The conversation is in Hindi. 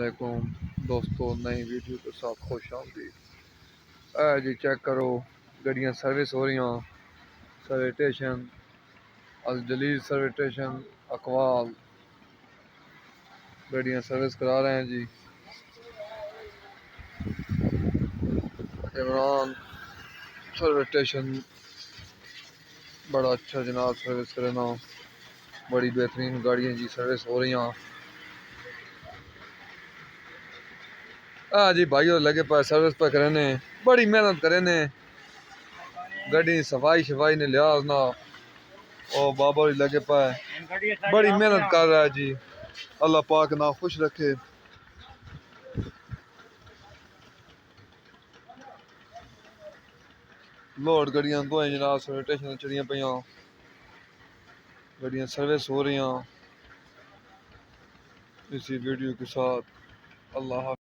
अस्सलामुअलैकुम दोस्तों, नई वीडियो के साथ खुश आमदीद। जी चेक करो, गड्डियाँ सर्विस हो रही हैं। सर्विस स्टेशन अल जलील सर्विस स्टेशन अकवाल गड्डियाँ सर्विस करा रहे हैं जी। इमरान सर्विस स्टेशन बड़ा अच्छा जनाब, सर्विस करना बड़ी बेहतरीन गाड़ियाँ जी सर्विस हो रही हैं। जी भाइयों लगे पाए सर्विस पे करेने, बड़ी मेहनत करेने, गड्डी सफाई शफाई ने लिहाज ना और बाबा भी लगे पाए, बड़ी मेहनत कर रहा है जी। अल्लाह पाक ना खुश रखे। लोड गड्डियां दो जनाब सर्विस स्टेशन चढ़िया पे, गड्डियां सर्विस हो रही हैं। इसी वीडियो के साथ अल्लाह।